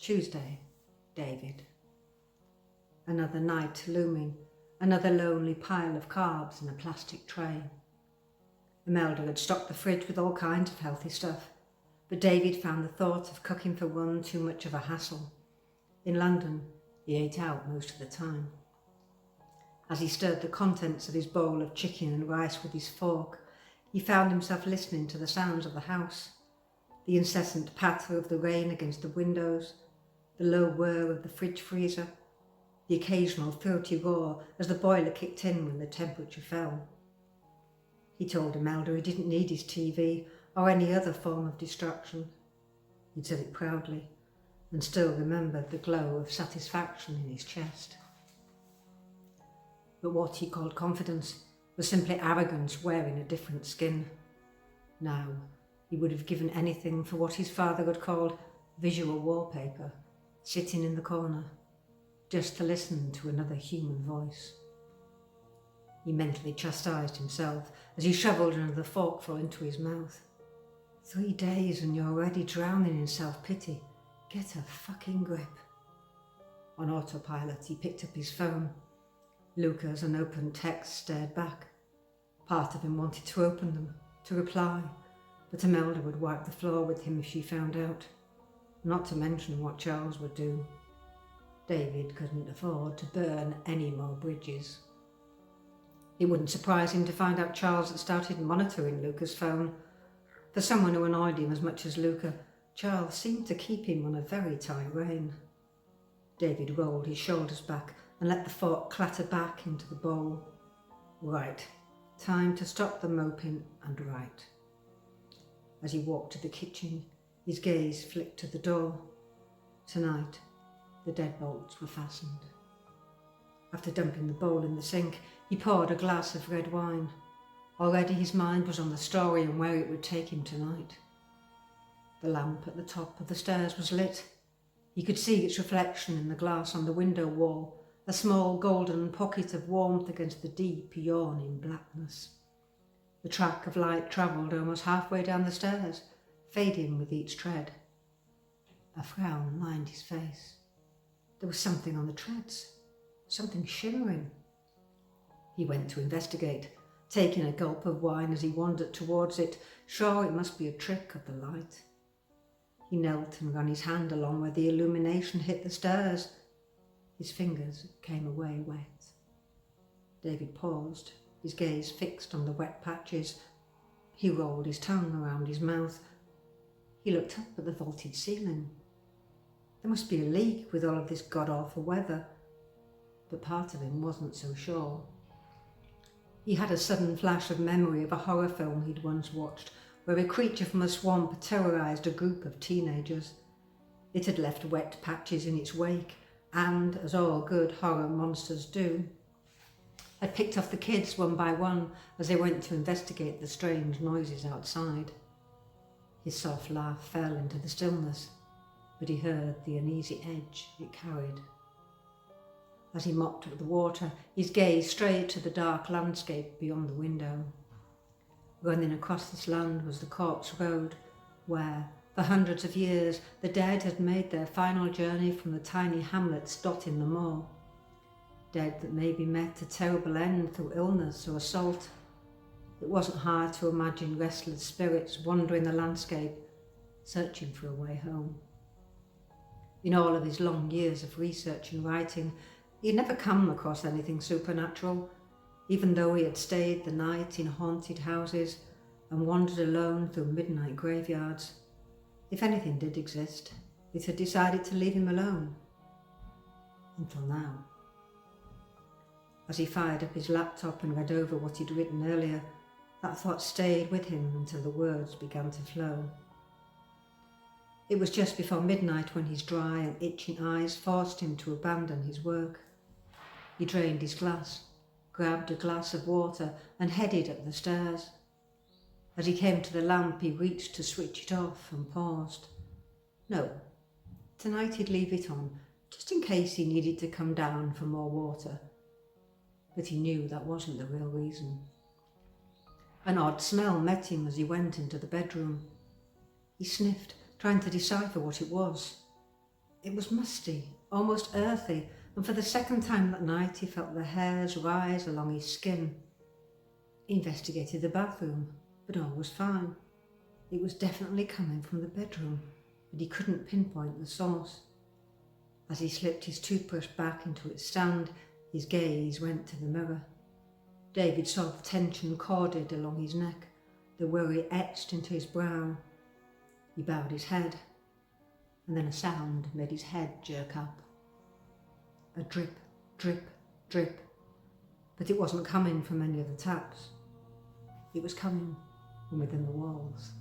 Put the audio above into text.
Tuesday, David. Another night looming, another lonely pile of carbs in a plastic tray. Imelda had stocked the fridge with all kinds of healthy stuff, but David found the thought of cooking for one too much of a hassle. In London, he ate out most of the time. As he stirred the contents of his bowl of chicken and rice with his fork, he found himself listening to the sounds of the house, the incessant patter of the rain against the windows, the low whir of the fridge freezer, the occasional throaty roar as the boiler kicked in when the temperature fell. He told Imelda he didn't need his TV or any other form of distraction. He'd said it proudly, and still remembered the glow of satisfaction in his chest. But what he called confidence was simply arrogance wearing a different skin. Now, he would have given anything for what his father had called visual wallpaper, sitting in the corner, just to listen to another human voice. He mentally chastised himself as he shovelled another forkful into his mouth. 3 days and you're already drowning in self-pity. Get a fucking grip. On autopilot, he picked up his phone. Luca's unopened texts stared back. Part of him wanted to open them, to reply, but Imelda would wipe the floor with him if she found out, not to mention what Charles would do. David couldn't afford to burn any more bridges. It wouldn't surprise him to find out Charles had started monitoring Luca's phone. For someone who annoyed him as much as Luca, Charles seemed to keep him on a very tight rein. David rolled his shoulders back and let the fork clatter back into the bowl. Right, time to stop the moping and write. As he walked to the kitchen, his gaze flicked to the door. Tonight, the deadbolts were fastened. After dumping the bowl in the sink, he poured a glass of red wine. Already his mind was on the story and where it would take him tonight. The lamp at the top of the stairs was lit. He could see its reflection in the glass on the window wall, a small golden pocket of warmth against the deep, yawning blackness. The track of light travelled almost halfway down the stairs, fading with each tread. A frown lined his face. There was something on the treads, something shimmering. He went to investigate, taking a gulp of wine as he wandered towards it, sure it must be a trick of the light. He knelt and ran his hand along where the illumination hit the stairs. His fingers came away wet. David paused, his gaze fixed on the wet patches. He rolled his tongue around his mouth. He looked up at the vaulted ceiling. There must be a leak with all of this god-awful weather, but part of him wasn't so sure. He had a sudden flash of memory of a horror film he'd once watched, where a creature from a swamp terrorised a group of teenagers. It had left wet patches in its wake, and, as all good horror monsters do, had picked off the kids one by one as they went to investigate the strange noises outside. His soft laugh fell into the stillness, but he heard the uneasy edge it carried. As he mopped up the water, his gaze strayed to the dark landscape beyond the window. Running across this land was the Corpse Road, where, for hundreds of years, the dead had made their final journey from the tiny hamlets dotting the moor. Dead that maybe met a terrible end through illness or assault. It wasn't hard to imagine restless spirits wandering the landscape, searching for a way home. In all of his long years of research and writing, he had never come across anything supernatural, even though he had stayed the night in haunted houses and wandered alone through midnight graveyards. If anything did exist, it had decided to leave him alone. Until now. As he fired up his laptop and read over what he'd written earlier, that thought stayed with him until the words began to flow. It was just before midnight when his dry and itching eyes forced him to abandon his work. He drained his glass, grabbed a glass of water and headed up the stairs. As he came to the lamp, he reached to switch it off and paused. No, tonight he'd leave it on, just in case he needed to come down for more water. But he knew that wasn't the real reason. An odd smell met him as he went into the bedroom. He sniffed, trying to decipher what it was. It was musty, almost earthy, and for the second time that night he felt the hairs rise along his skin. He investigated the bathroom, but all was fine. It was definitely coming from the bedroom, but he couldn't pinpoint the source. As he slipped his toothbrush back into its stand, his gaze went to the mirror. David saw the tension corded along his neck, the worry etched into his brow. He bowed his head, and then a sound made his head jerk up. A drip, drip, drip. But it wasn't coming from any of the taps. It was coming from within the walls.